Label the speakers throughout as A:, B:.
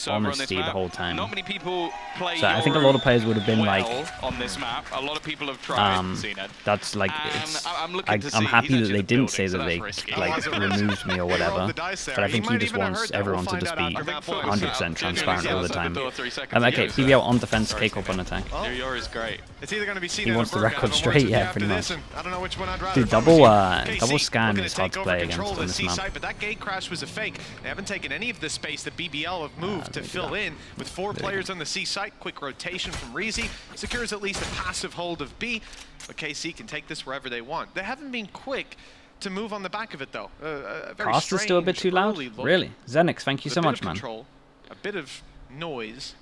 A: honesty the whole time.
B: Not many people play
A: so I think a lot of players would have been like,
B: on this map. A lot of people have tried.
A: That's like, I'm happy that they didn't say that they like removed me or whatever. But I think he just wants everyone to just be 100% transparent all the time. Okay, BBL on defense, Kcorp on attack.
B: Is great.
C: It's either going to be
A: he wants the record straight, yeah, pretty much. Dude, double scan is hard to play against on this map.
C: But that gate crash was a fake. They haven't taken any of the space that BBL have moved to fill in. With 4 players on the C site, quick rotation from Reezy secures at least a passive hold of B. But KC can take this wherever they want. They haven't been quick to move on the back of it, though.
A: Cost is still a bit too loud? Really? Xenix, thank you so much, man.
C: A bit of noise,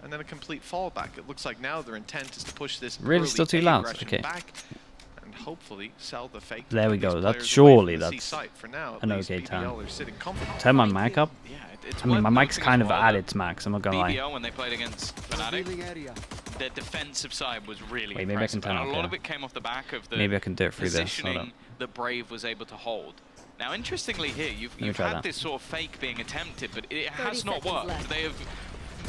C: and then a complete fallback. It looks like now their intent is to push this
A: really still too loud. Okay.
C: Back and hopefully sell the fake.
A: There we go. That's surely that's
C: for now,
A: an okay turn. Turn my mic up. I mean, my mic's kind of at its max. I'm not gonna lie.
B: BBL when they played against Fnatic, their defensive side was really
A: Wait, maybe I can turn
B: a
A: up,
B: lot of it came off the back of the
A: maybe I can do it through this.
B: positioning that Brave was able to hold. Now, interestingly here, you've had this sort of fake being attempted, but it has not worked. They have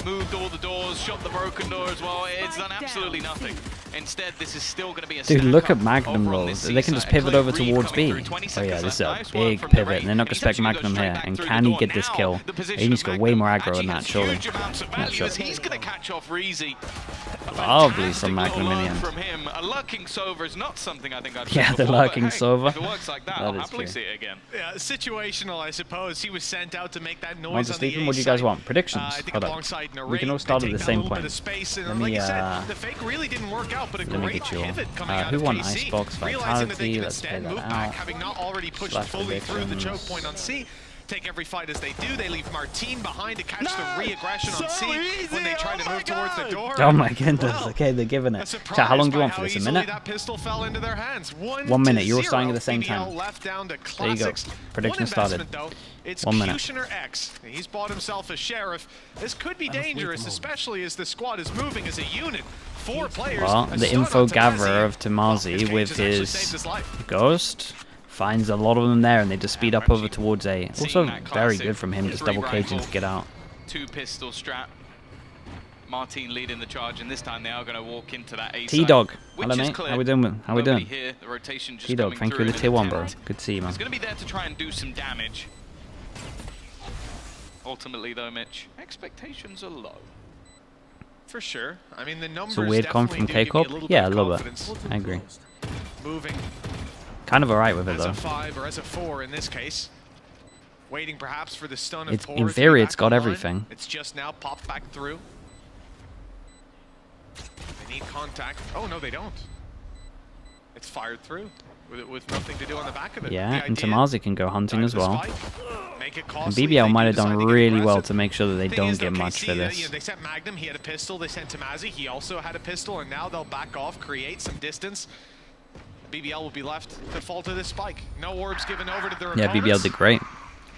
B: moved all the doors, shot the broken door as well. It's done absolutely nothing. Instead, this is still going to be a
A: dude, look at Magnum rolls. They can just pivot over towards B. Oh yeah, this is a big pivot, and they're not going to spec Magnum here. And can he get this kill? He needs to go way more aggro than that, surely. Not sure.
B: He's going to catch off Reezy.
A: Lovely some Magnum in the end.
B: From him, a lurking Sova is not something I think I'd
A: yeah, the lurking Sova.
B: If it works like that, I'll happily see it again.
C: Yeah, situational, I suppose. He was sent out to make that noise on
A: the what do you guys want? Predictions? Hold on. We can all start at the same point. Let me,
C: the fake really didn't work out, but a great pivot coming out
A: who
C: of
A: won
C: KC.
A: Icebox Vitality? Let's play that out.
C: Having not already pushed fully through the choke point on C. Take every fight as they do. They leave Martine behind to catch the re-aggression on C when they try to move towards the door.
A: Oh my goodness. Okay, they're giving it. Chat, how long do you want for this? A minute?
C: That pistol fell into their hands.
A: 1 minute. You're all starting at the same time. There you go. Prediction started.
C: It's
A: 1 minute.
C: Kushner X. He's bought himself a sheriff. This could be dangerous, especially as the squad is moving as a unit. 4 players.
A: Well, the info gatherer of Tamazi with his ghost finds a lot of them there, and they just speed up over towards A. Also very good from him, just double caging to get out.
B: 2 pistol strap. Martine leading the charge, and this time they are going to walk into that A side.
A: T-Dog, hello mate, how we doing? How we doing?
B: T-Dog,
A: thank you for the tier 1, bro. Good to see you, man.
B: He's going to be there to try and do some damage. Ultimately, though, Mitch, expectations are low.
C: For sure. I mean, the numbers.
A: It's a weird comp from Kcorp. Yeah, a little bit. I agree.
C: Moving.
A: Kind of alright with it though.
C: As a 5 or as a 4 in this case. Waiting perhaps for the stun of
A: in theory, it's got everything.
C: It's just now popped back through. They need contact. Oh no, they don't. It's fired through with nothing to do on the back of it.
A: Yeah, and Tamazi can go hunting as well. And BBL might have done really well to make sure that they don't get much for this.
C: They sent Magnum, he had a pistol. They sent Tamazi, he also had a pistol, and now they'll back off, create some distance. BBL will be left to fall to this spike. No orbs given over to their opponents.
A: Yeah, BBL did great.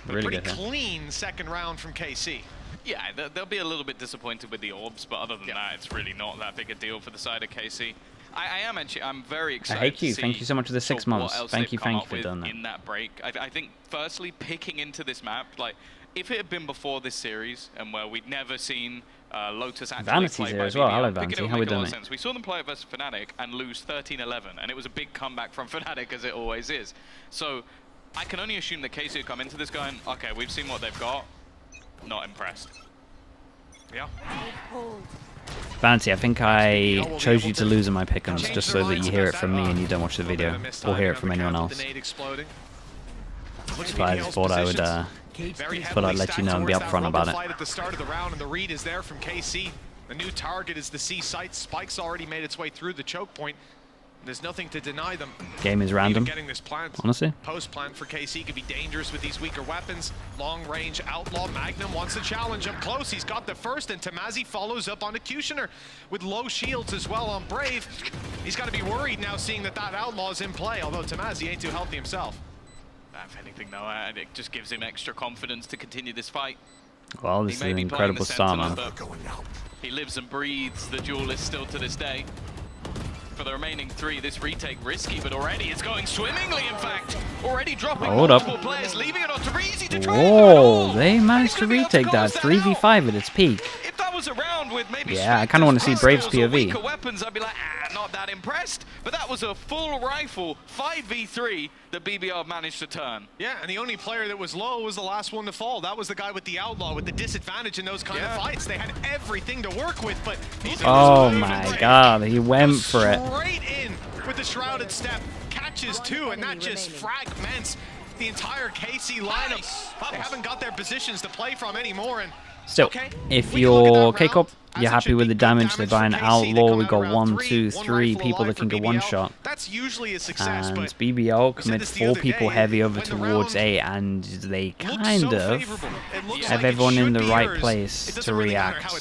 A: Really
C: good. Pretty clean second round from KC.
B: Yeah, they'll be a little bit disappointed with the orbs, but other than that, it's really not that big a deal for the side of KC. I'm very excited.
A: I hate you. Thank you so much for the 6 months. Thank you for doing that.
B: In that break, I think firstly picking into this map, like if it had been before this series and where we'd never seen Lotus actually
A: Vanity's
B: play
A: here
B: by
A: as well.
B: BBL,
A: Hello, Vanity. How we doing?
B: We saw them play versus Fnatic and lose 13-11, and it was a big comeback from Fnatic, as it always is. So I can only assume that KC would come into this going, okay, we've seen what they've got. Not impressed.
C: Yeah.
A: Vanity, I think I chose you to lose in my pick'ems just so that you hear it from me and you don't watch the video or hear it from anyone else. So I just thought I would I'd let you know and be upfront about it.
C: At the start of the round, and the read is there from KC. The new target is the C site. Spike's already made its way through the choke point. There's nothing to deny them.
A: Game is random. Honestly.
C: Post plant for KC could be dangerous with these weaker weapons. Long range outlaw. Magnum wants to challenge up close. He's got the first, and Tamazi follows up on Kushner with low shields as well on Brave. He's got to be worried now, seeing that outlaw is in play. Although Tamazi ain't too healthy himself.
B: If anything, though, it just gives him extra confidence to continue this fight.
A: Well, this is an incredible start, man.
B: He lives and breathes the duelist still to this day. for the remaining 3. This retake risky, but already it's going swimmingly, in fact. Already dropping
A: Hold
B: multiple
A: up.
B: players, leaving it on to Breezy to try.
A: Whoa, they managed to retake that. 3v5 at its peak.
B: If that was around with maybe
A: yeah, I kind of want to see Brave's POV.
B: Weapons, I'd be like, not that impressed. But that was a full rifle 5v3 that BBL managed to turn.
C: Yeah, and the only player that was low was the last one to fall. That was the guy with the outlaw, with the disadvantage in those kind of fights. They had everything to work with, but
A: oh my god, he went for it.
C: Straight in with the shrouded step, catches 2, and that just fragments the entire KC lineup. They haven't got their positions to play from anymore, and
A: still, if you're Kcorp, you're happy with the damage. They buy an outlaw. We got 1, 2, 3 people that can get one shot.
C: That's usually a success,
A: and BBL commit 4 people heavy over towards A, and they kind of have everyone in the right place to react.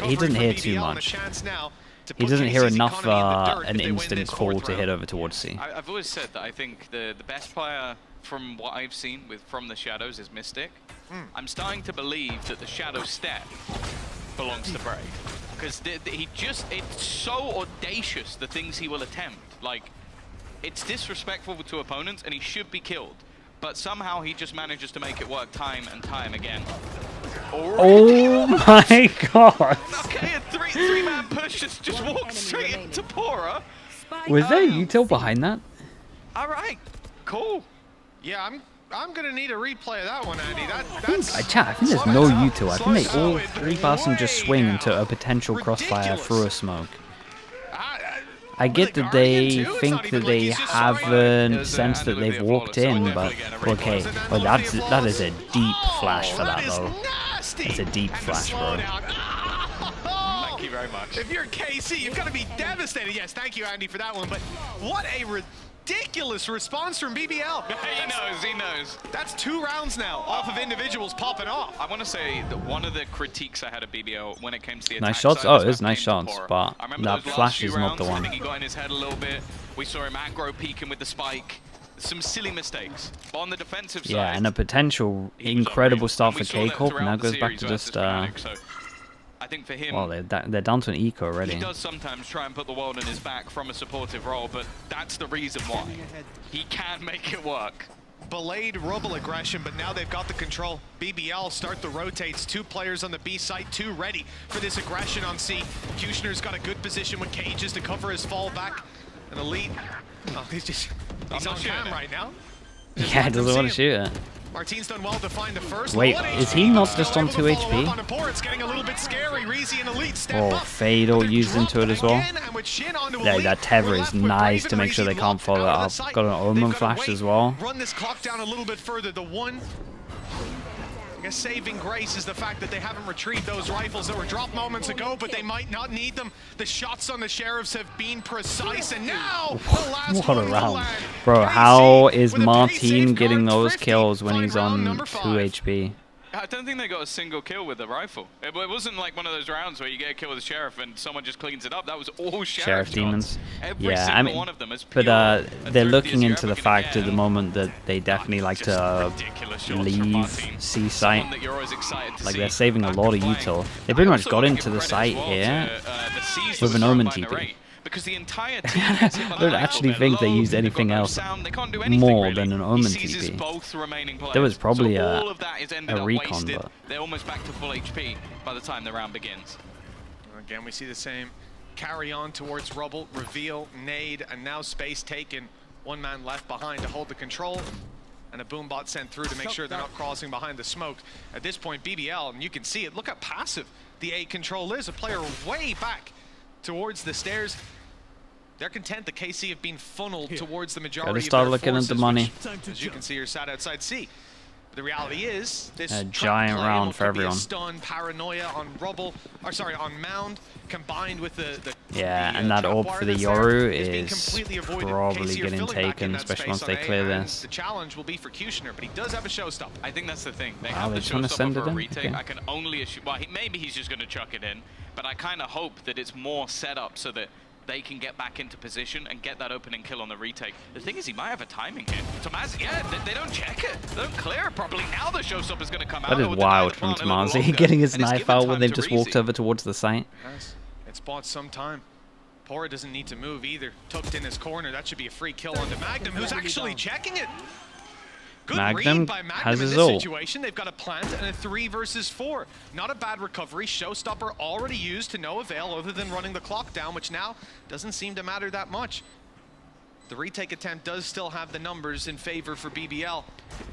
A: He doesn't hear too much. He doesn't hear enough an instant call to hit over towards C.
B: I've always said that I think the best player from what I've seen from the Shadows is Mystic. I'm starting to believe that the Shadow step belongs to Brave. Because it's so audacious, the things he will attempt. Like, it's disrespectful to opponents, and he should be killed. But somehow he just manages to make it work time and time again.
A: Oh my god!
B: Okay, a three-man push just walked straight into Pora.
A: Was there a util behind that?
B: Alright, cool.
C: Yeah, I'm gonna need a replay of that one, Andy.
A: I think there's no util. I think they all 3 person just swing into a potential crossfire through a smoke. I get that they think that they haven't sensed that they've walked in, but okay. Well, that is a deep flash for that though. It's a deep flash, bro.
B: Thank you very much.
C: If you're KC, you've got to be devastated. Yes, thank you, Andy, for that one. But what a ridiculous response from BBL.
B: He knows.
C: That's 2 rounds now off of individuals popping off.
B: I want to say that one of the critiques I had of BBL when it came to the attack
A: nice shots.
B: side
A: Oh, it is nice shots, but that flash is not the one.
B: I think he got in his head a little bit. We saw him aggro peeking with the spike. Some silly mistakes. But on the defensive side,
A: yeah, and a potential incredible start for Kcorp. Now goes back to just
B: I think for him,
A: well, they're down to an eco already.
B: He does sometimes try and put the world in his back from a supportive role, but that's the reason why. He can make it work.
C: Belayed Rubble aggression, but now they've got the control. BBL start the rotates. 2 players on the B site, 2 ready for this aggression on C. Kushner's got a good position with cages to cover his fall back. And Elite, he's on cam right now.
A: Yeah, he doesn't want to shoot it.
C: Martin's done well to find the first.
A: Wait, is he not just on 2 HP?
C: It's getting a little bit scary. Reezy and Elite step
A: oh,
C: up.
A: Fatal used into it as well. Yeah, that tether is nice to make sure they can't follow it up. Got an Omen flash as well.
C: Run this clock down a little bit further. The one, I guess, saving grace is the fact that they haven't retrieved those rifles that were dropped moments ago, but they might not need them. The shots on the Sheriffs have been precise, and now the last
A: what a round. Bro, how is Martin getting those kills when he's on 2 HP?
B: I don't think they got a single kill with the rifle. It wasn't like one of those rounds where you get a kill with the Sheriff and someone just cleans it up. That was all Sheriff
A: demons.
B: Every single one of them is
A: pure, but they're looking into the fact at the moment that they definitely like to leave C site. Like they're saving a lot of util. They pretty much got into the site here with an Omen TP.
B: Because the entire team
A: I don't actually think they used anything else more than an Omen TP. There was probably a recon, but
C: they're almost back to full HP by the time the round begins. Again, we see the same carry on towards Rubble, reveal, nade, and now space taken. 1 man left behind to hold the control, and a boombot sent through to make sure they're not crossing behind the smoke. At this point, BBL, and you can see it, look how passive the A control is. A player way back towards the stairs. They're content the KC have been funneled towards the majority
A: Gotta start
C: of their
A: looking
C: forces,
A: at the money.
C: which, as you can see, are sat outside C. But the reality is, this
A: a giant round for everyone.
C: Stun, paranoia on Rubble, or sorry, on Mound, combined with the
A: and that orb for the Yoru is probably getting taken, especially once they clear this.
C: The challenge will be for Kushner, but he does have a showstopper.
B: I think that's the thing. They have the showstopper for a retake. I can only assume, well, maybe he's just going to chuck it in, but I kind of hope that it's more set up so that they can get back into position and get that opening kill on the retake. The thing is, he might have a timing hit. Tomazi, yeah, they don't check it. They don't clear it properly. Now the showstopper's going to come out.
A: That is wild from Tomazi, getting his knife out when they've just walked over towards the site.
C: It's bought some time. Pora doesn't need to move either. Tucked in his corner. That should be a free kill onto Magnum, who's actually checking it. Good read by Magnum in this situation. They've got a plant and a 3 versus 4. Not a bad recovery. Showstopper already used to no avail other than running the clock down, which now doesn't seem to matter that much. The retake attempt does still have the numbers in favor for BBL.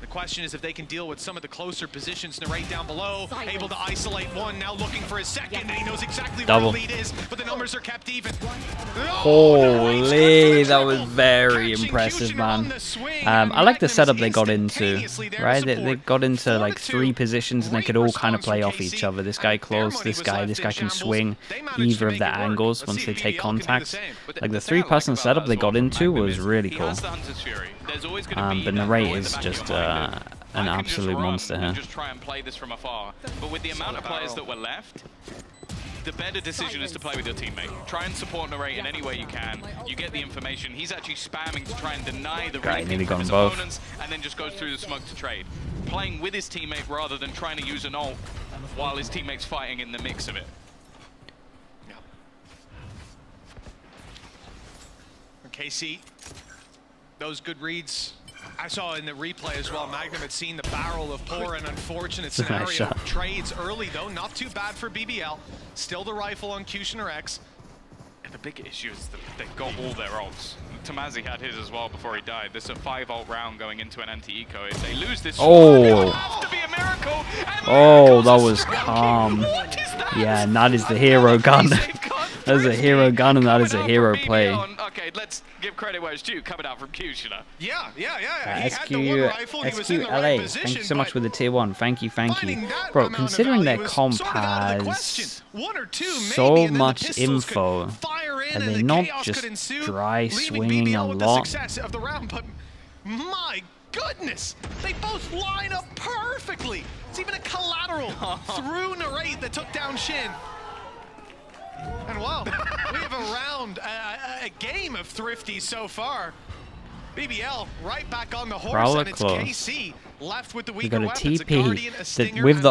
C: The question is if they can deal with some of the closer positions. Narrate down below, able to isolate one, now looking for his second, and he knows exactly where the lead is, but the numbers are kept even.
A: Holy, that was very impressive, man. I like the setup they got into, right? They got into like 3 positions and they could all kind of play off each other. This guy close, this guy can swing either of their angles once they take contact. Like the 3-person setup they got into was really cool. But Narrate is just an absolute monster here.
B: Just try and play this from afar. But with the amount of players that were left, the better decision is to play with your teammate. Try and support Narrate in any way you can. You get the information. He's actually spamming to try and deny the retake from his opponents, and then just goes through the smoke to trade. Playing with his teammate rather than trying to use an ult while his teammate's fighting in the mix of it.
C: KC, those good reads. I saw in the replay as well, Magnum had seen the barrel of Pora, an unfortunate scenario. Trades early though, not too bad for BBL. Still the rifle on Kushner X.
B: And the big issue is that they've got all their ults. Tamazi had his as well before he died. There's a 5 ult round going into an anti-eco. If they lose this,
A: oh,
B: to be a miracle,
A: oh, that was calm. Yeah, and that is the hero gun. That is a hero gun, and that is a hero play.
B: Okay, let's give credit where it's due, coming out from Kushner.
C: Yeah.
A: SQLA, thank you so much for the tier 1. Thank you. Bro, considering their comp has so much info, are they not just dry swinging a lot?
C: My goodness, they both line up perfectly. It's even a collateral through Narrate that took down Shin. And wow, we have a round, a game of thrifty so far. BBL right back on the horse, and it's KC left with the weaker weapons.
A: TP with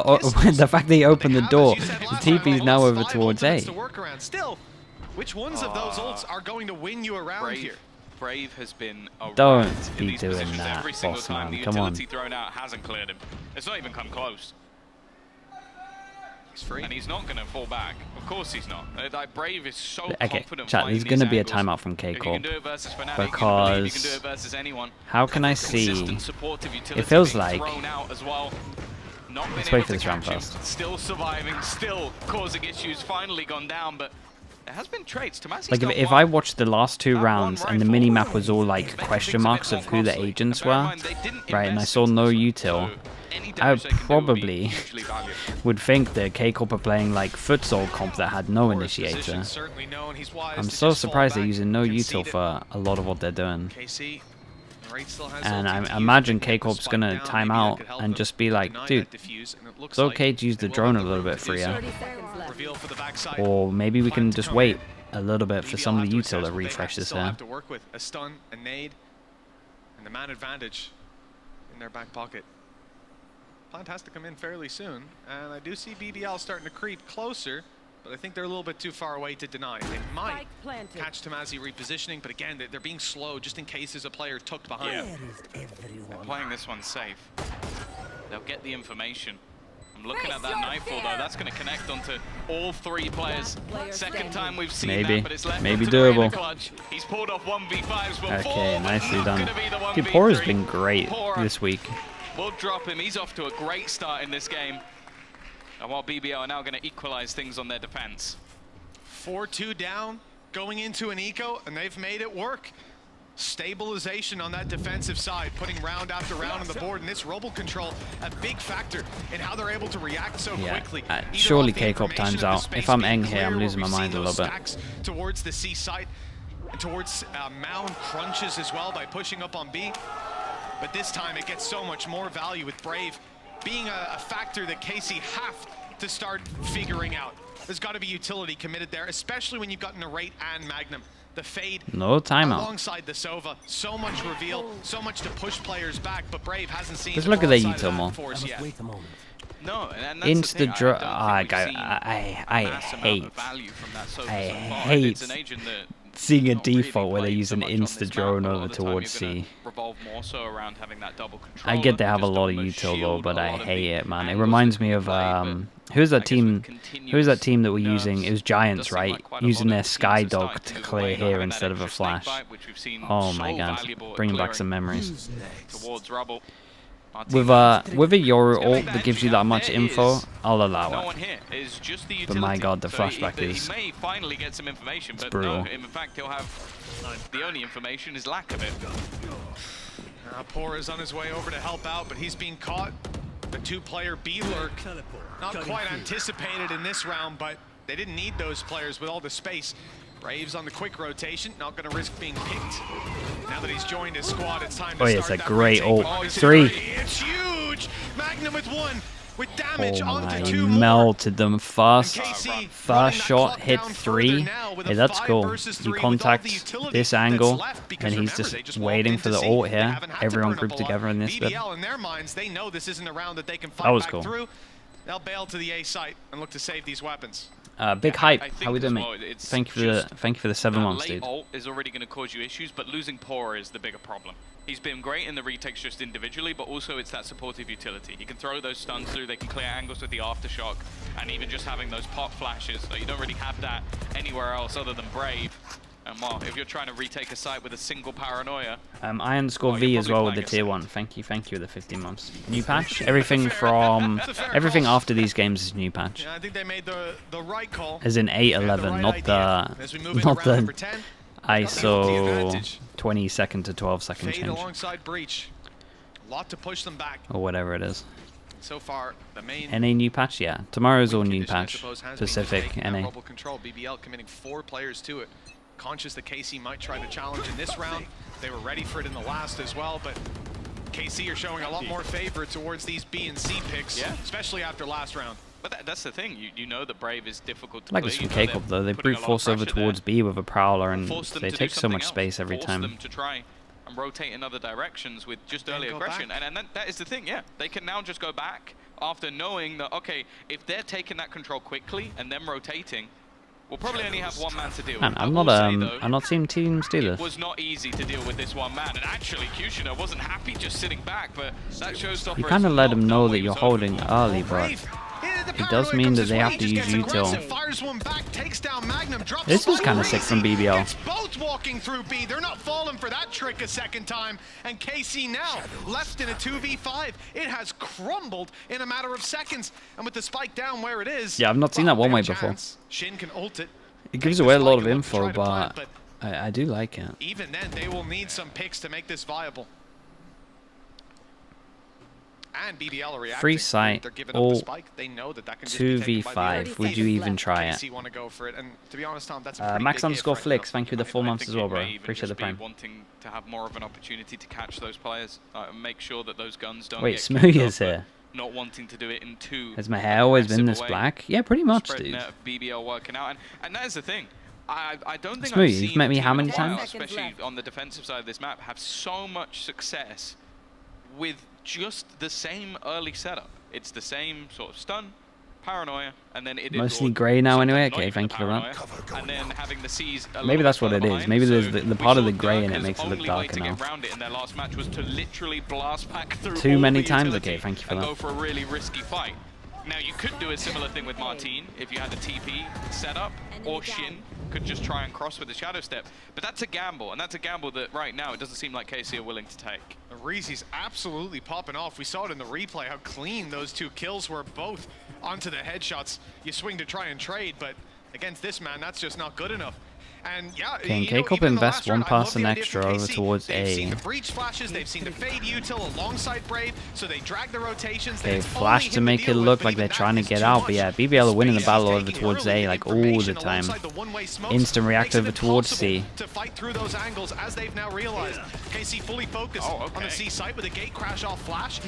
A: the fact they opened the door. The TP is now over towards A.
C: Still, which ones of those ults are going to win you around here?
B: Brave has been a
A: Don't be doing that, boss man. Come on.
B: Thrown out hasn't cleared him. It's not even come close.
C: He's free.
B: And he's not going to fall back. Of course he's not. Like, Brave is so confident.
A: Chat, there's going to be a timeout from Kcorp. Because how can I see? It feels like. Let's wait for this round first.
B: Still surviving, still causing issues. Finally gone down, but there has been trades.
A: Like if I watched the last 2 rounds and the mini map was all like question marks of who the agents were, right? And I saw no util. I probably would think that Kcorp are playing like futsal comp that had no initiator. I'm so surprised they're using no util for a lot of what they're doing. And I imagine Kcorp's gonna time out and just be like, dude, it's okay to use the drone a little bit freer. Or maybe we can just wait a little bit for some of the util to refresh this here.
C: A stun, a nade, and the man advantage in their back pocket. Plant has to come in fairly soon, and I do see BBL starting to creep closer, but I think they're a little bit too far away to deny. They might catch Tamazi repositioning, but again, they're being slow just in case there's a player tucked behind.
B: They're playing this one safe. They'll get the information. I'm looking at that Nightfall though, that's going to connect onto all 3 players. Second time we've seen that, but it's left
A: maybe doable.
B: He's pulled off 1v5s before.
A: Okay, nicely done. Dude, Pora's been great this week.
B: We'll drop him. He's off to a great start in this game. And while BBL are now going to equalize things on their defense.
C: 4-2 down, going into an eco, and they've made it work. Stabilization on that defensive side, putting round after round on the board, and this robo control, a big factor in how they're able to react so quickly.
A: Surely Kcorp times out. If I'm Eng here, I'm losing my mind a little bit.
C: Towards the C site, and towards Mound crunches as well by pushing up on B. But this time it gets so much more value with Brave being a factor that KC have to start figuring out. There's got to be utility committed there, especially when you've got Narrate and Magnum. The fade alongside the Sova. So much reveal, so much to push players back, but Brave hasn't seen.
A: Let's look at the util more.
B: No, and that's the thing.
A: I hate seeing a default where they use an insta drone over towards C. I get they have a lot of util though, but I hate it, man. It reminds me of who's that team that we're using? It was Giants, right? Using their Sky Dog to clear here instead of a flash. Oh my god, bringing back some memories. With a Yoru ult that gives you that much info, I'll allow it. But my god, the flashback is it's brutal.
B: In fact, he'll have the only information is lack of it.
C: Poor is on his way over to help out, but he's being caught. The two-player B-lurk, not quite anticipated in this round, but they didn't need those players with all the space. Braves on the quick rotation, not going to risk being picked. Now that he's joined his squad, it's time to start.
A: Oh, it's a great ult. 3.
C: It's huge. Magnum with 1, with damage onto 2
A: melted them fast. First shot hit 3. Hey, that's cool. You contact this angle, and he's just waiting for the ult here. Everyone grouped together in this bit.
C: In their minds, they know this isn't a round that they can fight
A: that was
C: back
A: cool.
C: through. They'll bail to the A site and look to save these weapons.
A: Big hype. How we doing, mate? Thank you for the 7 months, dude.
B: Ult is already going to cause you issues, but losing Poor is the bigger problem. He's been great in the retakes just individually, but also it's that supportive utility. He can throw those stuns through, they can clear angles with the aftershock, and even just having those pop flashes. So you don't really have that anywhere else other than Brave. And well, if you're trying to retake a site with a single paranoia.
A: I_V as well with the tier 1. Thank you with the 15 months. New patch. Everything after these games is new patch.
C: Yeah, I think they made the right call.
A: As in 8:11, not the ISO 20-second to 12-second change.
C: Alongside Breach. A lot to push them back.
A: Or whatever it is.
C: So far, the main
A: NA new patch, yeah. Tomorrow's all new patch. Pacific, NA.
C: Control. BBL committing 4 players to it. Conscious that KC might try to challenge in this round. They were ready for it in the last as well, but KC are showing a lot more favor towards these B and C picks, especially after last round.
B: But that's the thing, you know the Brave is difficult to
A: like
B: play.
A: Like this from Kcorp though, they brute force over towards B with a Prowler and they take so much space every time.
B: Force them to try and rotate in other directions with just early aggression. And that is the thing, they can now just go back after knowing that, okay, if they're taking that control quickly and them rotating, we'll probably only have 1 man to deal with.
A: I'm not seeing teams do this.
B: It was not easy to deal with this 1 man, and actually Kcorp wasn't happy just sitting back, but that showstopper.
A: You kind of let them know that you're holding early, but it does mean that they have to use util. This is kind of sick from BBL.
C: Both walking through B. They're not falling for that trick a second time. And KC now left in a 2v5. It has crumbled in a matter of seconds. And with the spike down where it is.
A: Yeah, I've not seen that one way before.
C: Shin can ult it.
A: It gives away a lot of info, but I do like it.
C: Even then, they will need some picks to make this viable. And BBL are reacting.
A: Free site, all
C: they know that can
A: 2v5. Would you even try it?
C: Want to go for it. And to be honest, Tom, that's
A: Max_Flicks, thank you for the 4 months as well, bro. Appreciate the prime.
B: Wanting to have more of an opportunity to catch those players, make sure that those guns don't.
A: Wait, Smoothie is here.
B: Not wanting to do it in 2.
A: Has my hair always been this black? Yeah, pretty much, dude.
B: BBL working out, and that is the thing. I don't think
A: Smoothie, you've met me how many times?
B: Especially on the defensive side of this map, have so much success with just the same early setup. It's the same sort of stun, paranoia, and then it is
A: mostly grey now anyway. Okay, thank you for that.
B: And then having the C's
A: maybe that's what it is. Maybe there's the part of the grey in it makes it look darker now.
B: In their last match was to literally blast back through
A: too many times. Okay, thank you for that.
B: Go for a really risky fight. Now you could do a similar thing with Martine if you had the TP setup, or Shin could just try and cross with the Shadow Step. But that's a gamble, and that's a gamble that right now it doesn't seem like KC are willing to take.
C: Reezy's absolutely popping off. We saw it in the replay, how clean those 2 kills were, both onto the headshots. You swing to try and trade, but against this man, that's just not good enough. And yeah,
A: can Kcorp invest 1 person extra over towards A?
C: They've seen the breach flashes, they've seen the fade util alongside Brave, so they drag the rotations.
A: They flash to make it look like they're trying to get out, but yeah, BBL are winning the battle over towards A like all the time. Instant react over towards C.
C: To fight through those angles as they've now realized. KC fully focused on the C site with a gate crash off flash.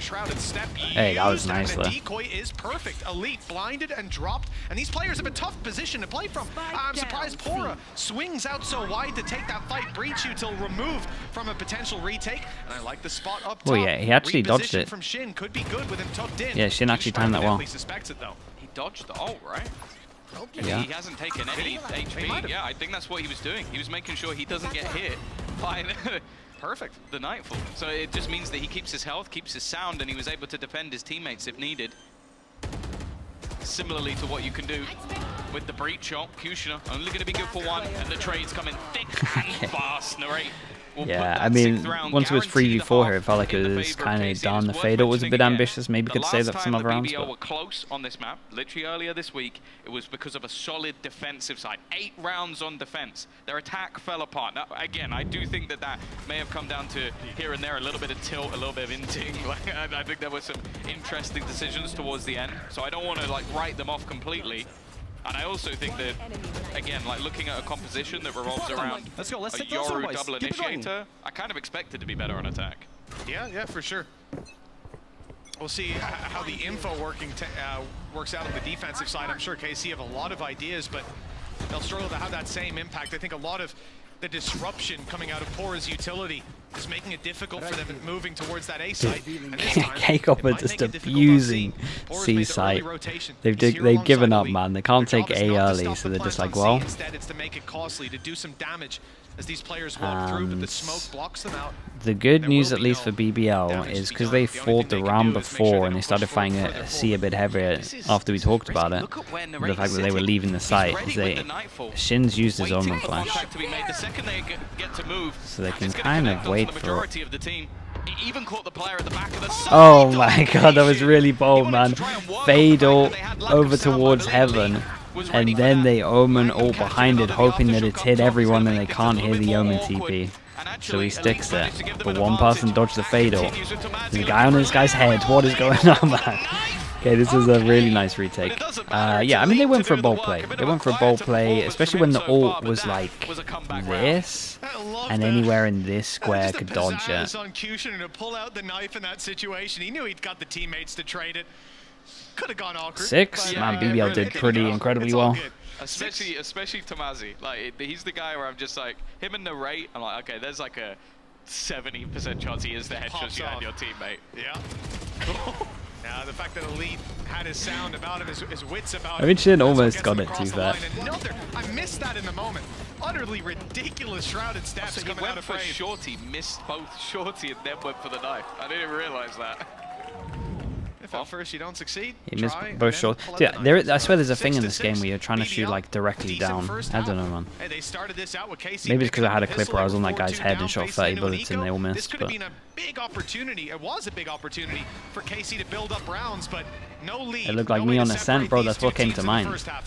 C: Shrouded Step.
A: Hey, that was nice
C: the
A: though.
C: decoy is perfect. Elite blinded and dropped, and these players have a tough position to play from. I'm surprised Pora swings out so wide to take that fight. Breach util removed from a potential retake, and I like the spot up top.
A: Oh yeah, he actually dodged it.
C: From Shin could be good with him tucked in.
A: Yeah, Shin actually timed that well.
C: Suspects it though.
B: He dodged the ult, right?
A: Yeah.
B: He hasn't taken any HP. Yeah, I think that's what he was doing. He was making sure he doesn't get hit by perfect the Nightfall. So it just means that he keeps his health, keeps his sound, and he was able to defend his teammates if needed. Similarly to what you can do with the breach shot. Kushner only going to be good for one, and the trade's coming thick and fast. Narrate.
A: Yeah, I mean, once it was 3v4 here, it felt like it was kind of done. The Fatal was a bit ambitious. Maybe could save that for some other rounds.
B: The BBL were close on this map, literally earlier this week, it was because of a solid defensive side. 8 rounds on defense. Their attack fell apart. Now, again, I do think that that may have come down to here and there a little bit of tilt, a little bit of inting. Like, I think there were some interesting decisions towards the end, so I don't want to like write them off completely. And I also think that, again, like looking at a composition that revolves around a Yoru double initiator, I kind of expect it to be better on attack.
C: Yeah, for sure. We'll see how the info works out on the defensive side. I'm sure KC have a lot of ideas, but they'll struggle to have that same impact. I think a lot of the disruption coming out of Pora's utility is making it difficult for them moving towards that A site.
A: Kcorp are just abusing C site. They've given up, man. They can't take A early, so they're just like, well.
C: Instead, it's to make it costly, to do some damage as these players walk through, but the smoke blocks them out.
A: The good news, at least for BBL, is because they fought the round before and they started fighting a C a bit heavier after we talked about it. The fact that they were leaving the site, Shin's used his own flash, so they can kind of wait for it.
B: Even caught the player at the back of the side.
A: Oh my god, that was really bold, man. Fatal over towards Heaven, and then they Omen all behind it, hoping that it's hit everyone and they can't hear the Omen TP. So he sticks it, but one person dodged the Fatal. There's a guy on this guy's head. What is going on, man? Okay, this is a really nice retake. Yeah, I mean, they went for a bold play. They went for a bold play, especially when the ult was like this, and anywhere in this square could dodge it.
C: On Kushner to pull out the knife in that situation. He knew he'd got the teammates to trade it. Could have gone awkward.
A: 6? Man, BBL did pretty incredibly well.
B: Especially Tamazi. Like, he's the guy where I'm just like, him and Narrate, I'm like, okay, there's like a 70% chance he is the headshot you had your teammate.
C: Yeah. Now, the fact that Elite had his sound about him, his wits about him.
A: I mean, Shin almost got it too far.
C: I missed that in the moment. Utterly ridiculous shrouded steps
B: so
C: coming out of frame.
B: Shorty, missed both Shorty and then went for the knife. I didn't realize that.
C: If at first you don't succeed,
A: he missed both shots. Yeah, I swear there's a thing in this game where you're trying to shoot like directly down. I don't know, man. Maybe it's because I had a clip where I was on that guy's head and shot 30 bullets and they all missed.
C: This could have been a big opportunity. It was a big opportunity for KC to build up rounds, but no lead.
A: It looked like me on Ascent, bro. That's what came to mind.
B: Yeah,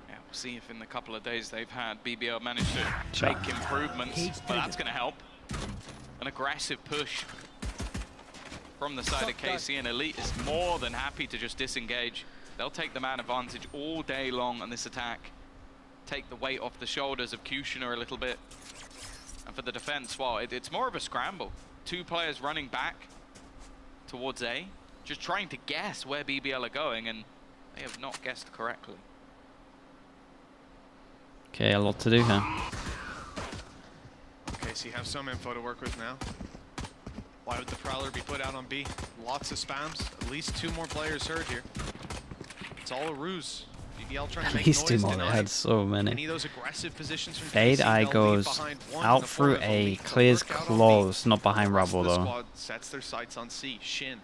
B: we'll see if in the couple of days they've had BBL managed to make improvements, but that's going to help. An aggressive push from the side of KC, and Elite is more than happy to just disengage. They'll take the man advantage all day long on this attack. Take the weight off the shoulders of Kushner a little bit. And for the defense, well, it's more of a scramble. 2 players running back towards A, just trying to guess where BBL are going, and they have not guessed correctly.
A: Okay, a lot to do here.
C: Okay, so you have some info to work with now. Why would the Prowler be put out on B? Lots of spams. At least 2 more players hurt here. It's all a ruse. BBL trying to make noise.
A: At least 2 more. They had so many.
C: Any of those aggressive positions from
A: Fade Eye goes out through A, clears close, not behind rubble though.
C: The squad sets their sights on C. Shin,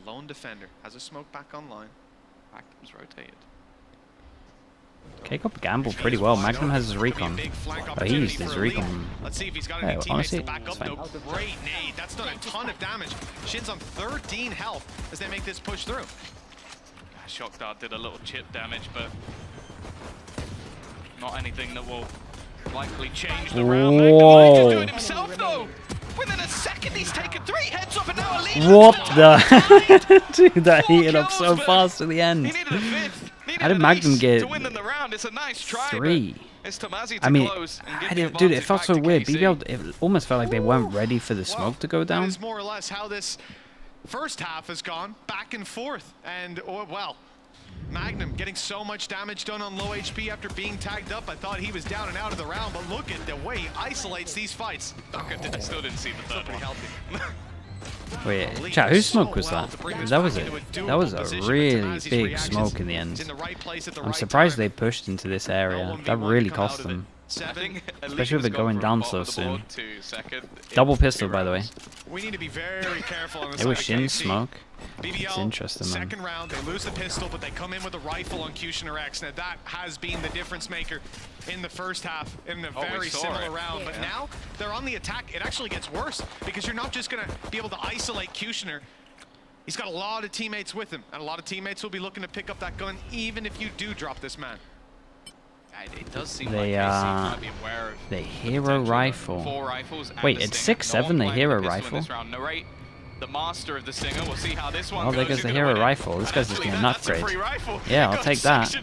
C: lone defender, has a smoke back online.
B: Magnum's rotated.
A: Kcorp gambled pretty well. Magnum has his recon. Oh, he used his recon.
C: Let's see if he's got any teammates to back up though. Great nade. That's done a ton of damage. Shin's on 13 health as they make this push through.
B: Shock Dart did a little chip damage, but not anything that will likely change the round. Whoa! Do it himself though. Within a second, he's taken 3 heads off, and now Elite.
A: What the? Dude, that heated up so fast at the end.
B: He needed a 5th.
A: How did Magnum get
B: to win them the round? It's a nice try,
A: 3?
B: It's Tomazi
A: I mean,
B: close
A: dude, it felt so weird. BBL, it almost felt like they weren't ready for the smoke to go down.
C: That is more or less how this first half has gone, back and forth. And, well, Magnum getting so much damage done on low HP after being tagged up. I thought he was down and out of the round, but look at the way he isolates these fights.
B: I still didn't see the third one.
A: Wait, chat, whose smoke was that? That was it. That was a really big smoke in the end. I'm surprised they pushed into this area. That really cost them. Especially with it going down so soon. Double pistol, by the way.
C: We need to be very careful on this.
A: It was Shin's smoke.
C: BBL,
A: it's interesting, man.
C: Second round, they lose the pistol, but they come in with a rifle on Kushner X. Now that has been the difference maker in the first half in a very similar round. But now they're on the attack. It actually gets worse because you're not just going to be able to isolate Kushner. He's got a lot of teammates with him, and a lot of teammates will be looking to pick up that gun even if you do drop this man.
B: It does seem like KC might be aware of
A: the hero rifle.
B: 4 rifles.
A: Wait, it's 6-7 the hero rifle.
B: The master of the singer. We'll see how this one
A: there goes the hero rifle. This guy's just getting an upgrade. Yeah, I'll take that.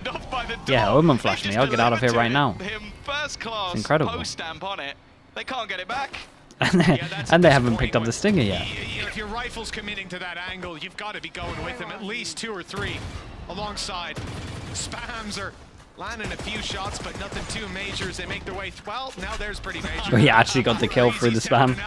A: Yeah, Omen flashed me. I'll get out of here right now. It's incredible.
B: Post-stamp on it. They can't get it back.
A: And they haven't picked up the stinger yet.
C: If your rifle's committing to that angle, you've got to be going with him at least 2 or 3 alongside. Spams are landing a few shots, but nothing too major as they make their way. Well, now there's pretty major.
A: He actually got the kill through the spam.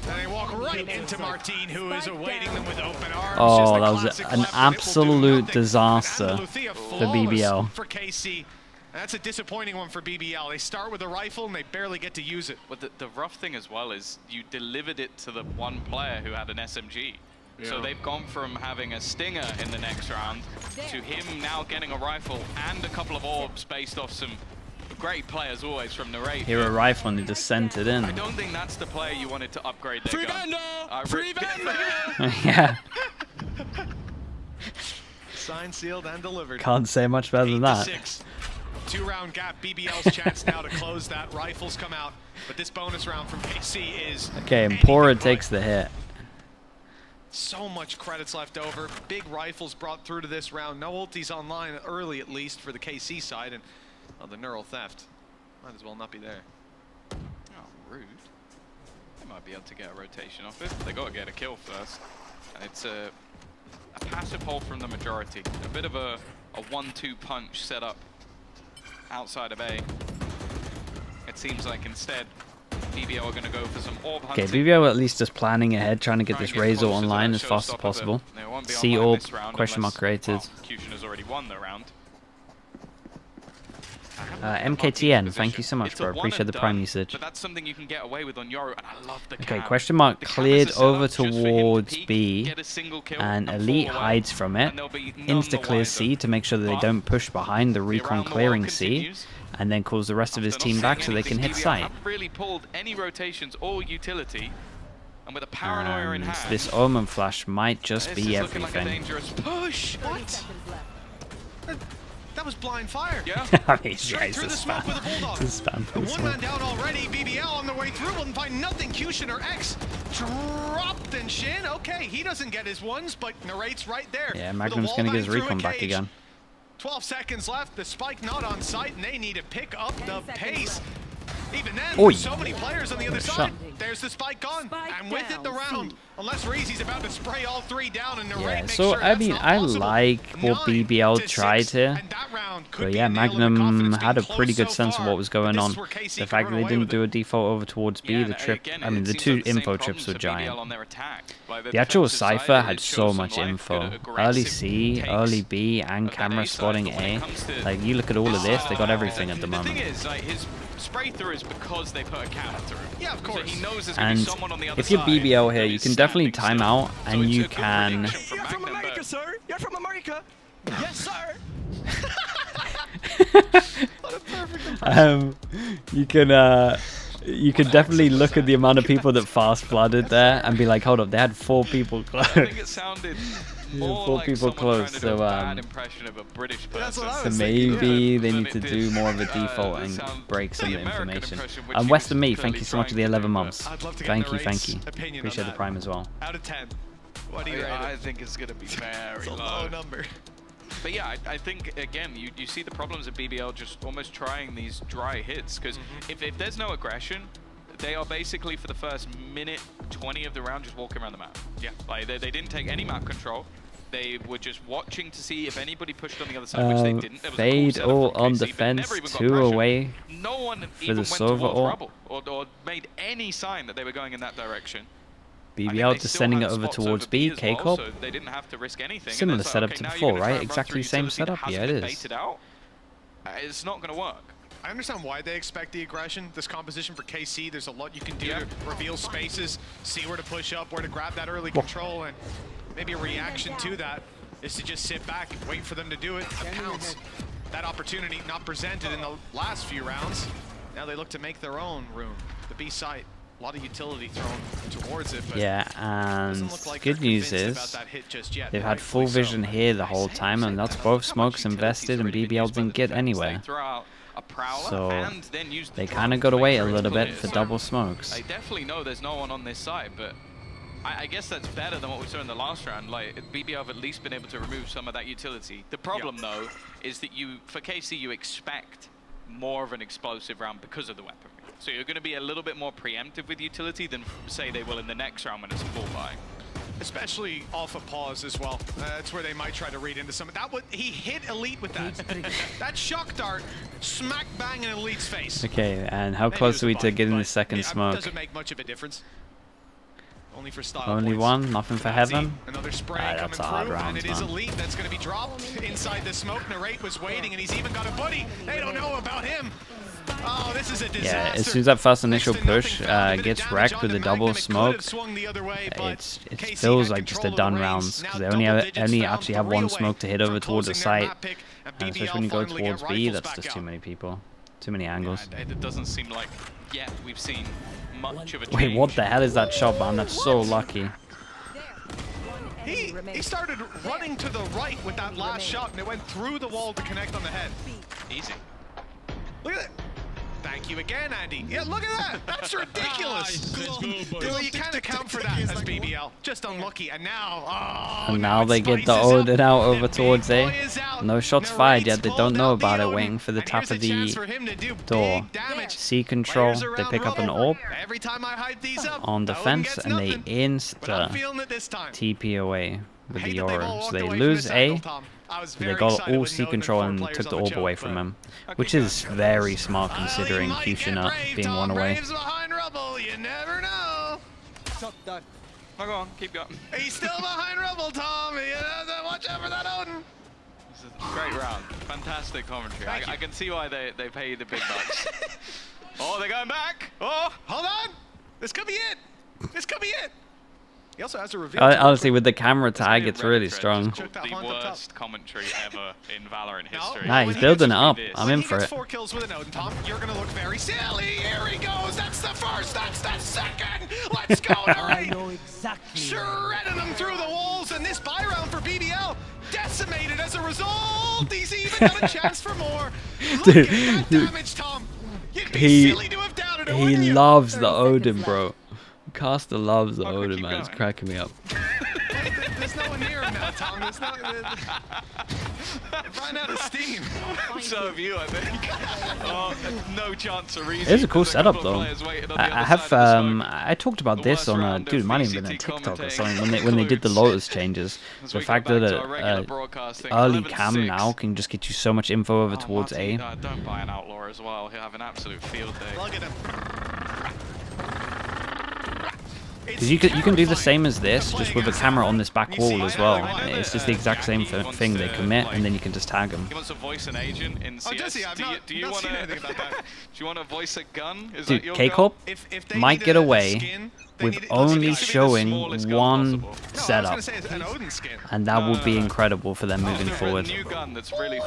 C: And they walk right into Martine, who is awaiting them with open arms.
A: Oh, that was an absolute disaster for BBL.
C: For KC. That's a disappointing one for BBL. They start with a rifle and they barely get to use it.
B: But the rough thing as well is you delivered it to the one player who had an SMG. Yeah. So they've gone from having a stinger in the next round to him now getting a rifle and a couple of orbs based off some great players always from Narrate.
A: Hero rifle and he just sent it in.
B: I don't think that's the player you wanted to upgrade their
C: Free
B: gun.
C: Free
A: Yeah.
C: Signed, sealed, and delivered.
A: Can't say much better than that.
C: 2-round gap. BBL's chance now to close that. Rifles come out, but this bonus round from KC is...
A: Okay, and Pora takes the hit.
C: So much credits left over. Big rifles brought through to this round. No ultis online early, at least, for the KC side. And the neural theft might as well not be there.
B: Oh, rude. They might be able to get a rotation off it. They got to get a kill first. And it's a passive hold from the majority. A bit of a 1-2 punch set up outside of A. It seems like instead BBL are going to go for some orb hunting.
A: Okay, BBL at least just planning ahead, trying to get this Razor online as fast as possible. See orb, question mark created.
B: Kushner's already won the round.
A: MKTN, thank you so much, bro. Appreciate the prime usage.
B: But that's something you can get away with on Yoru, and I love the
A: okay, question mark cleared over towards B, and Elite hides from it. Insta clears C to make sure that they don't push behind the recon clearing C, and then calls the rest of his team back so they can hit site.
B: Really pulled any rotations or utility, and with a paranoia in hand,
A: this Omen flash might just be everything.
C: Push! What? That was blind fire.
B: Yeah.
A: I mean, straight through the smoke with a bulldog.
C: One man down already. BBL on the way through will find nothing. Kushner X dropped and Shin. Okay, he doesn't get his ones, but Narrate's right there.
A: Yeah, Magnum's gonna get his recon back again.
C: 12 seconds left. The spike not on site, and they need to pick up the pace. Even then, so many players on the other side. There's the spike gone, and with it the round. Unless Reezy's about to spray all 3 down and Narrate makes
A: so
C: sure
A: I mean, I like what BBL tried here, but yeah, Magnum had a pretty good sense of what was going on. The fact that they didn't do a default over towards B, the trip, I mean, the 2 info trips were giant. The actual Cypher had so much info. Early C, early B, and camera spotting A. Like, you look at all of this, they got everything at the moment.
B: Spray through is because they put a camera through.
C: Yeah, of course.
B: So he knows there's
A: and
B: someone on the other
A: if you're
B: side,
A: BBL here, you can definitely time out, and you can...
D: You're from America, sir! You're from America! Yes, sir! What a perfect
A: you can definitely look at the amount of people that fast flooded there and be like, hold up, they had 4 people close.
B: I think it sounded more
A: 4
B: like
A: people close, so
B: bad impression of a British person.
A: so maybe they need to do more of a default and break some of the information. Western Me, thank you so much for the 11 months. Thank you. Appreciate the prime as well.
C: Out of 10. What do you rate it?
B: I think it's going to be very
C: low number.
B: But yeah, I think, again, you see the problems of BBL just almost trying these dry hits, because if there's no aggression, they are basically, for the first minute 20 of the round, just walking around the map. Yeah. Like, they didn't take any map control. They were just watching to see if anybody pushed on the other side, which they didn't. There was
A: Fade all on defense, 2 away.
B: No one
A: for
B: even
A: the
B: went
A: Sova
B: towards
A: ult.
B: Rubble or made any sign that they were going in that direction.
A: BBL just sending it over towards B, Kcorp.
B: So they didn't have to risk anything.
A: Similar setup to before, right? Exactly the same setup. Yeah, it is.
B: It's not going to work.
C: I understand why they expect the aggression. This composition for KC, there's a lot you can do to reveal spaces, see where to push up, where to grab that early control, and maybe a reaction to that is to just sit back, wait for them to do it, and pounce. That opportunity not presented in the last few rounds. Now they look to make their own room. The B site, a lot of utility thrown towards it. But
A: yeah, and good news is they've had full vision here the whole time, and that's both smokes invested, and BBL didn't get anywhere. So they kind of got to wait a little bit for double smokes.
B: They definitely know there's no one on this side, but I guess that's better than what we saw in the last round. Like, BBL have at least been able to remove some of that utility. The problem, though, is that for KC, you expect more of an explosive round because of the weaponry. So you're going to be a little bit more preemptive with utility than, say, they will in the next round when it's a full buy.
C: Especially off a pause as well. That's where they might try to read into some. He hit Elite with that. That shock dart smack bang in Elite's face.
A: Okay, and how close are we to getting the second smoke?
C: Doesn't make much of a difference. Only for style
A: Only
C: points.
A: one, nothing for heaven.
C: Another spray
A: That's a hard round,
C: and it is Elite that's going to be dropped inside the smoke. Narrate was waiting, and he's even got a buddy. They don't know about him. Oh, this is a disaster.
A: Yeah, as soon as that first initial push gets wrecked with the double smoke, it feels like just a done rounds, because they only actually have one smoke to hit over towards the site. Especially when you go towards B, that's just too many people, too many angles.
B: It doesn't seem like yet we've seen much of a change.
A: Wait, what the hell is that shot, man? That's so lucky.
C: He started running to the right with that last shot, and it went through the wall to connect on the head.
B: Easy.
C: Look at it. Thank you again, Andy. Yeah, look at that. That's ridiculous. Well, you can't account for that as BBL. Just unlucky. And now,
A: and now they get the Odin out over towards A. No shots fired yet. They don't know about it. Waiting for the top of the door. C control. They pick up an AWP on defense, and they insta TP away with the Aura. So they lose A. They got all C control and took the AWP away from him, which is very smart considering Kcorp being one away.
C: You never know.
B: Oh, go on, keep going.
C: He's still behind Rubble, Tom. Watch out for that Odin.
B: This is a great round. Fantastic commentary. I can see why they pay you the big bucks. Oh, they're going back. Oh,
C: hold on. This could be it. This could be it. He also has a reveal.
A: Honestly, with the camera tag, it's really strong.
B: The worst commentary ever in Valorant history.
A: Nah, he's building it up. I'm in for it.
C: 4 kills with an Odin, Tom. You're gonna look very silly. Here he goes. That's the first. That's the second. Let's go. All right. Shredding them through the walls, and this buy round for BBL decimated as a result. He's even got a chance for more. Look at that damage, Tom. You'd be silly to have doubted it,
A: he loves the Odin, bro. Caster loves the Odin, man. It's cracking me up.
C: There's no one near him now, Tom. There's no... Ran out of steam.
B: So have you, I think. Oh, no chance of reason.
A: It's a cool setup, though. I talked about this on dude, it might have been a TikTok or something when they did the Lotus changes. The fact that early cam now can just get you so much info over towards A.
B: Don't buy an Outlaw as well. He'll have an absolute field day.
C: Look at him.
A: Because you can do the same as this, just with a camera on this back wall as well. It's just the exact same thing. They commit, and then you can just tag them.
B: He wants to voice an agent in CS. Do you want to voice a gun? Is
A: Dude, Kcorp might get away with only showing one setup, and that would be incredible for them moving forward.
B: New gun that's really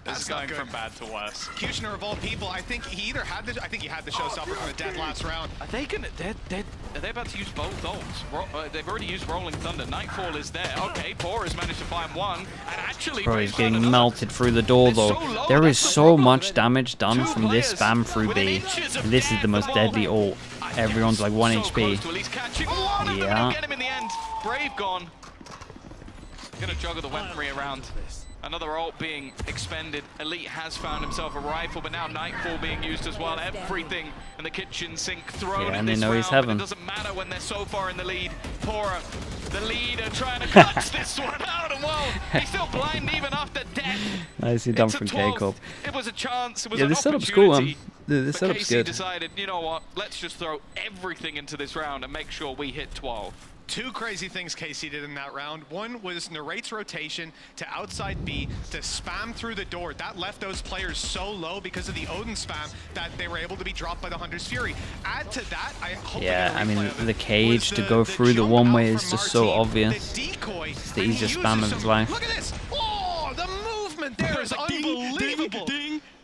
B: This is going from bad to worse.
C: Kcorp of all people, I think he either had the showstopper from the dead last round.
B: Are they about to use both ults? They've already used Rolling Thunder. Nightfall is there. Okay, Poor has managed to find one, and actually,
A: bro, he's getting melted through the door though. There is so much damage done from this spam through B, and this is the most deadly ult. Everyone's like 1 HP.
B: Yeah. Get him in the end. Brave gone. going to juggle the weaponry around. Another ult being expended. Elite has found himself a rifle, but now Nightfall being used as well. Everything in the kitchen sink thrown in this round, but it doesn't matter when they're so far in the lead. Pora, the leader, trying to clutch this one out, and well, he's still blind even after death.
A: Nicely done from Kcorp.
B: It was a chance, it was
A: an
B: this
A: setup's cool,
B: opportunity.
A: This setup's good.
B: decided, you know what, let's just throw everything into this round and make sure we hit 12.
C: Two crazy things KC did in that round. One was Narrate's rotation to outside B to spam through the door. That left those players so low because of the Odin spam that they were able to be dropped by the Hunter's Fury. Add to that, I hope
A: I mean, the cage to go through the one way is just so obvious. It's the easiest spam of his life.
C: Look at this! Oh, the movement there is unbelievable!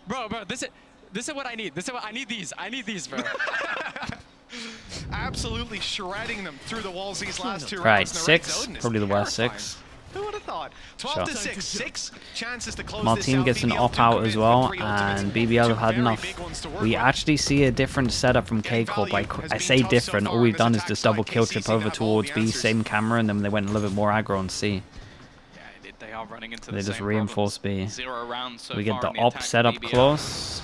D: Bro, this is what I need. I need these, bro.
C: Absolutely shredding them through the walls these last two rounds.
A: Right, 6, probably the worst 6.
C: Who would have thought? 12 to 6, 6 chances to close
A: My
C: this
A: team
C: out.
A: gets an
C: BBL
A: op-out as well, and BBL have had
C: very
A: enough.
C: big ones to work
A: We
C: on.
A: actually see a different setup from Kcorp. I say different, all we've done is just double kill trip over towards B, same camera, and then they went a little bit more aggro on C.
B: Yeah, they are running into
A: They just reinforce B.
B: 0 rounds so
A: We get
B: far
A: the
B: in
A: op
B: attack
A: setup
B: BBL.
A: close.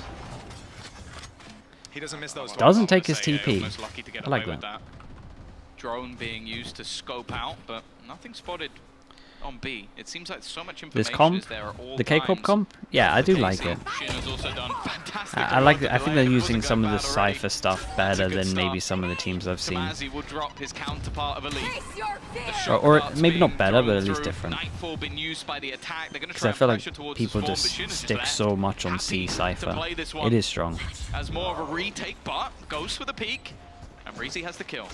C: He doesn't miss those.
A: Doesn't take his
B: Yeah,
A: TP.
B: almost lucky to get
A: I like
B: away with
A: that.
B: Drone being used to scope out, but nothing spotted on B. It seems like so much
A: This
B: information
A: comp,
B: is there at all
A: the Kcorp
B: times.
A: comp, yeah, I do like it.
B: Shin has also done fantastic.
A: I like it. I think they're
B: It
A: using
B: wasn't
A: some of
B: going
A: the
B: bad already.
A: Cypher stuff better than maybe some of the teams I've seen.
B: Tamazi will drop his counterpart of Elite.
A: Or maybe not better, but at least different.
B: Nightfall been used by the attack. They're going to
A: Because
B: try
A: I feel
B: pressure
A: like
B: towards
A: people
B: this
A: just
B: form, but Shin is
A: stick
B: there.
A: so much on C
B: Happy to
A: Cypher.
B: play this one
A: It is strong.
B: as more of a retake, but goes for the peak, and Reezy has the kill.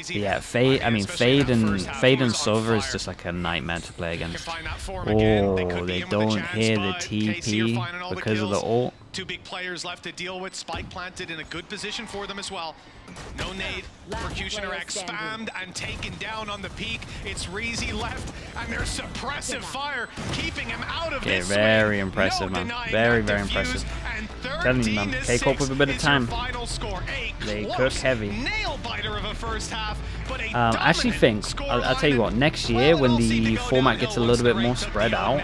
A: Yeah, Fade. I mean, Fade and Silver is just like a nightmare to play against. Oh, they don't hear the TP because of the ult.
C: Two big players left to deal with. Spike planted in a good position for them as well. No nade. Percutioner X spammed and taken down on the peak. It's Reezy left, and there's suppressive fire keeping him out of this.
A: Very impressive, man. Very, very impressive. Telling you, man. Kcorp with a bit of time. They cook heavy. I actually think, I'll tell you what, next year when the format gets a little bit more spread out,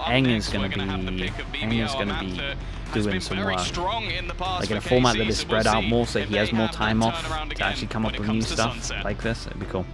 A: Eng is gonna be doing some work. Like in a format that is spread out more, so he has more time off to actually come up with new stuff like this. It'd be cool.